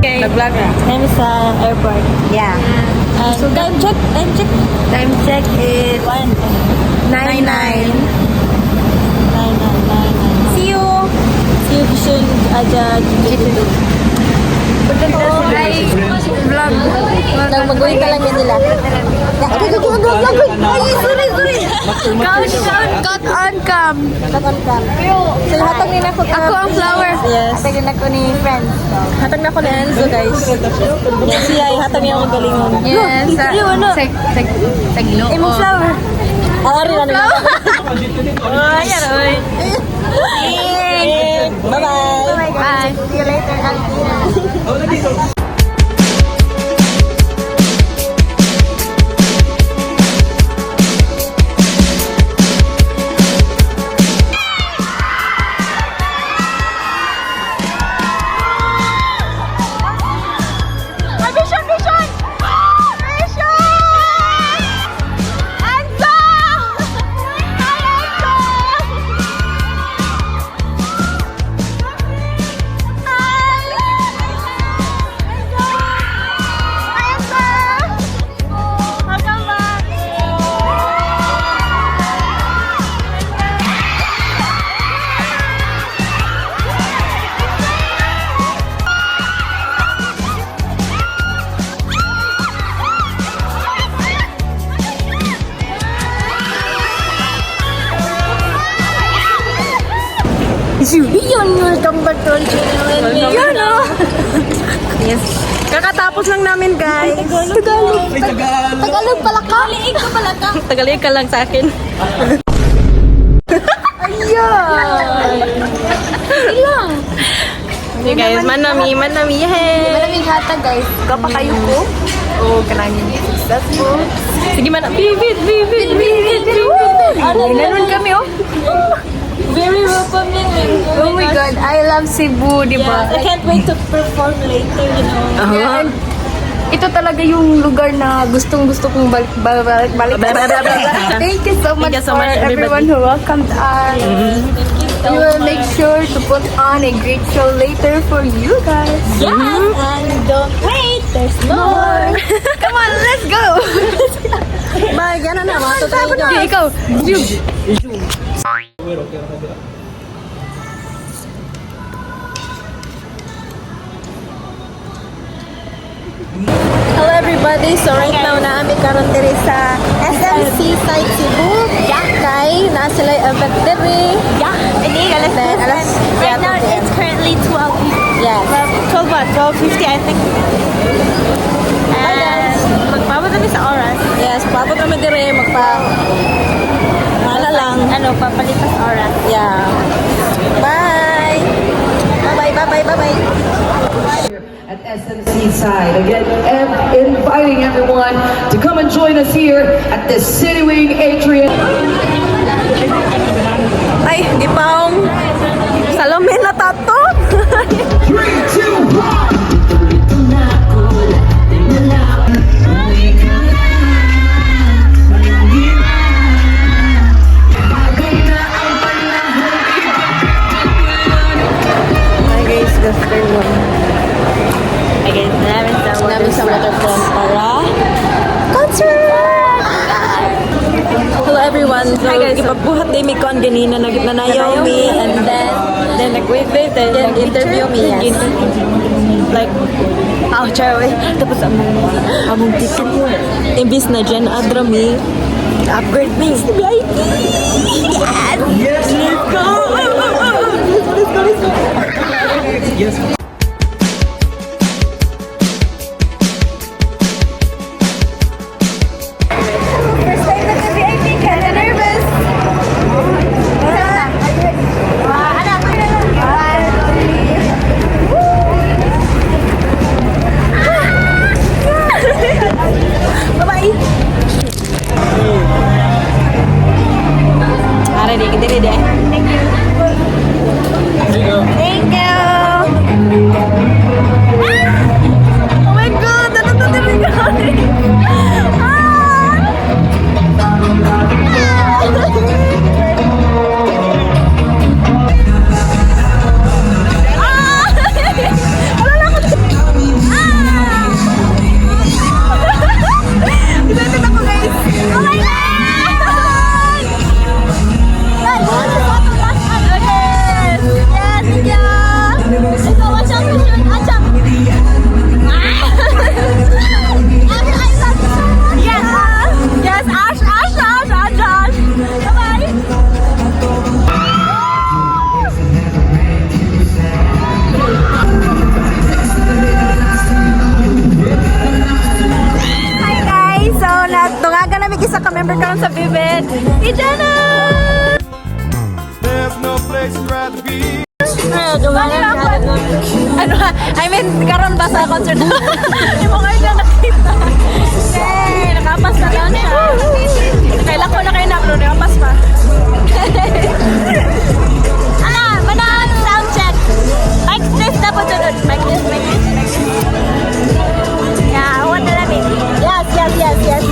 Okay. Nag-vlog na. I'm sa airport. Yeah. And so time check. Time check is 9:09. 9:09. See you. See you soon aja gitu. Hi. Vlog. Mag-uwi ka lang yan nila. Ay, sorry. Cut on cam. So hatag nila ko. Ako ang flower. Yes. Hatag din ako ni friends. Hatag na ko ni Enzo guys. Yes, siya hatag niya akong galingon. Yes. Sa Gilo. Imong flower. Ari na nila. Ay, aroy. Bye-bye. Bye. See you later, Auntie. Yun, welcome back to our channel. Yun, oh. Yes. Kakatapos lang namin, guys. Tagalog pala ka. Tagalig ka lang sa akin. Ilang. Okay, guys. Manami. Hey. Malamig hata guys. Kapag kayo po. Oh, kanangin successful. Sige, Bibit. Nanon kami, oh. Very welcoming. Oh my God, I love Cebu, di ba? I can't wait to perform later, you know. Yeah, and ito talaga yung lugar na gustong-gusto kong balik. Thank you so much for everyone who welcomed us. We will make sure to put on a great show later for you guys. Yes, and don't wait, there's more. Come on, let's go! Bye, gana na. Okay, ikaw. Hello everybody, so right now naami karon diri sa SMC Site Cebu. Kay na sila event diri. Alas Right now, it's currently 12. Yes. 12 what? 12:50, I think. And magpabot kami sa oras. Yes, paabot kami diri Mana lang. Papalipas oras. Yeah. Bye. Bye-bye. At SMC side. Again, inviting everyone to come and join us here at the City Wing Atrium. Ay, di pa akong salamin na tato. 3, 2, 1. Namin sa waterfront para concert! Hello everyone. So, ipabuhat din mi kon ganina nagnayaw mi and then nag-wave then nag-interview mi. Yes. Like chawi. Tapos among ticket imbis na dyan adra mi upgrade mi sa VIP. Yes! Let's go! Let's go! Yes. Thank you. member karon sa Vivid. Ijana! There's no place I'd rather be. Ano, I mean, karon ba sa concert? Hindi mo kayo na nakita. Yay! Nakapas na lang siya. Kailan ko na kayo na-upload, nakapas pa. Ala, manaan sound check. Mic test na po sunod. Mic test, mic test, mic test. Yeah, what the lamig. Yes, yes, yes, yes.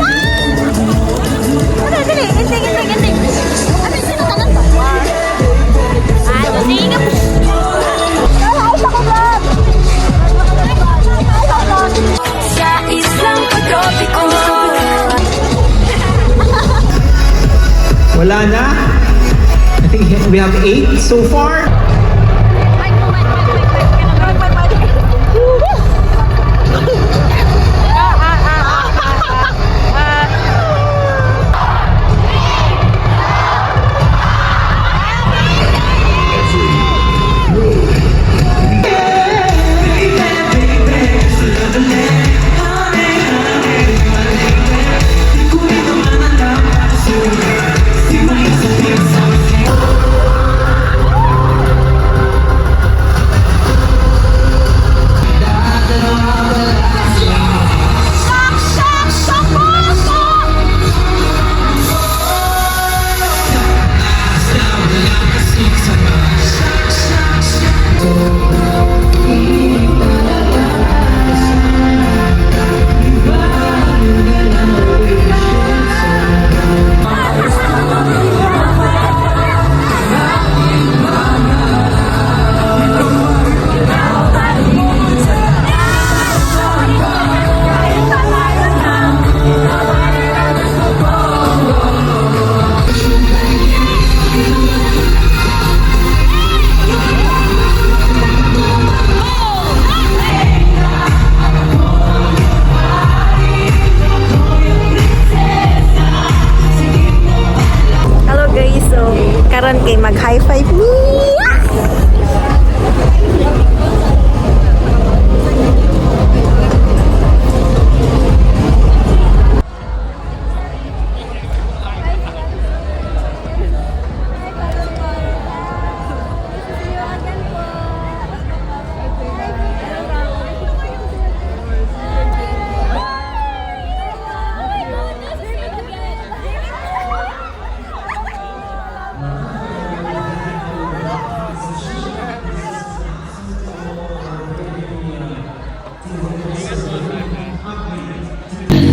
Ano, dali, ginting. Ano yung sinutanan to? Ay, ginting. Sa islang pagtropiko. Wala na. I think we have 8 so far. Hello guys, so karon kay mag high five me.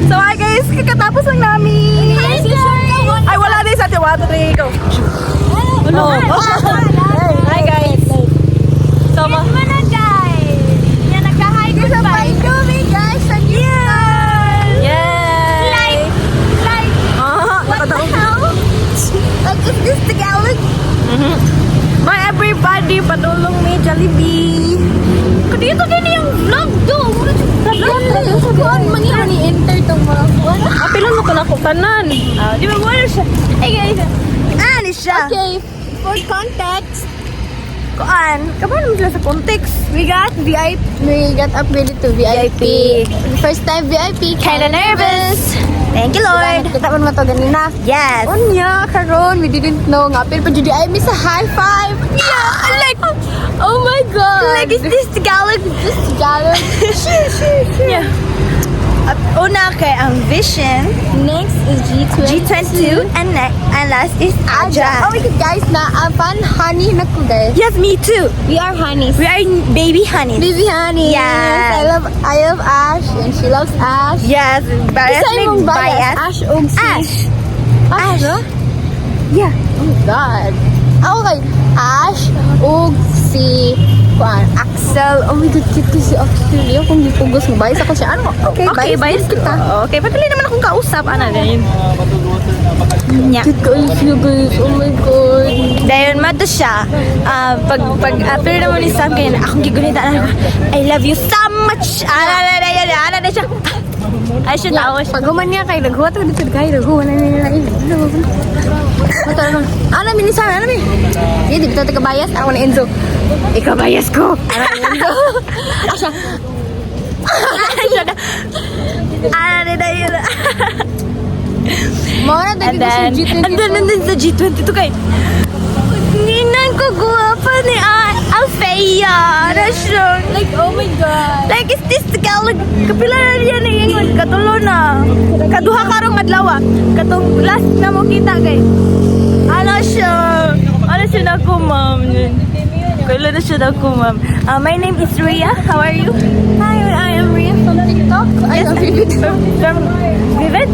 So hi guys, kakatapos lang namin. Ay wala din sa tiwa. 1, 2, 3, go. Hello. Hi guys. So mo. Mana guys? Yan, nagka-hi goodbye. guys, and Yay! Like. What the hell? is this the gallery? My everybody, padulong me Jollibee. Dito din yung vlog do. Kuan mangyari ni enter tong mga kuan. Apilon mo ko na ko tanan. Di ba wala siya? Hey guys. Ani siya. Okay, for context, Kuan, kapan mo sila sa context? we got upgraded to VIP. First time VIP, Kinda nervous. Thank you, Lord. Kita mo to ganina. Yes. Unya, karon we didn't know nga pero jud ay mi sa high five. Yeah, like oh my god. Like, is this the galaxy? this gallery? Yeah. Una kay ang Vision, Next is G22. G22, and last is Aja. Oh my god, guys, na fan honey na ko guys. Yes, me too. We are honeys. We are baby honey. Baby honey. Yes. I love Ash and she loves Ash. Yes, bias Isa imong bias. Ash og si Ash. Ash. no? Yeah. Oh my god. Okay. Ash og si Axel. Oh my god, cute ko si Axel. Yo, kung gipugos mo, bias ako siya. Ano? Okay, bias kita. Okay, padali naman akong kausap. Ano na yun? Nya. Cute ko siya guys. Oh my god. Dahil mato siya, pag appear naman ni Sam, kaya akong gigunita na, I love you so much! Ano na siya? Ay, siya tawa siya. Pag human niya kay naghuwa to dito kay naghuwa na nila. Mata ano? Ano mi ni Sam? Ano mi? Hindi dito ka bias. Ako na Enzo. Ikaw bias ko. Ano na Enzo? Asya. Siya na. Ano na yun? Mawala na dito sa G22. Nandun sa G22 kay. Ninang ko guwapa ni Alfea. Rasyon. Like, oh my God. Like, is this the girl? Kapila na yan ni Ingon. Katulo na. Kaduha karong adlaw. Katong last na mo kita kay. Ano siya? Ano siya na ko, ma'am? Kailan na siya na ko, ma'am? My name is Rhea. How are you? Hi, I am Rhea from TikTok. I love you. From Vivid.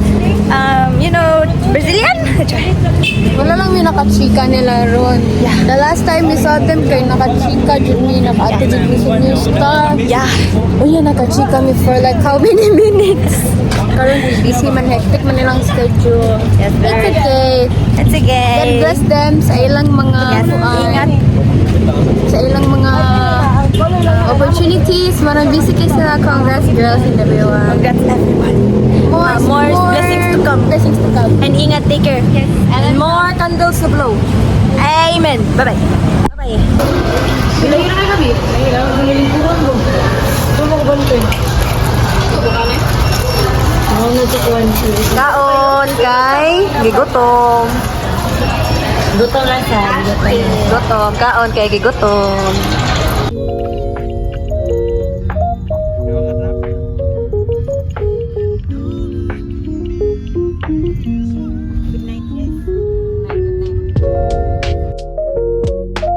You know, Brazilian? Wala lang may nakachika nila ron. The last time we saw them, kay nakachika, dyan may nakaate dyan may sumista. Yeah. Oh yeah, nakachika me for like how many minutes? Karon busy man, hectic man nilang schedule. Yes, sir. It's okay. It's okay. God bless them sa ilang mga Yes, ingat. sa ilang mga opportunities. Marang busy kayo sila. Congrats girls and everyone. Congrats everyone. More blessings to come. Blessings to come. And ingat, take care. Yes. And more candles to blow. Amen. Bye-bye. Bye-bye. Sila yun na kami. Nahirapan sa nalikuran mo. Ito mo ko ba nito? Kaon kay gigutom. Gutom lang siya. Gutom. Kaon kay gigutom.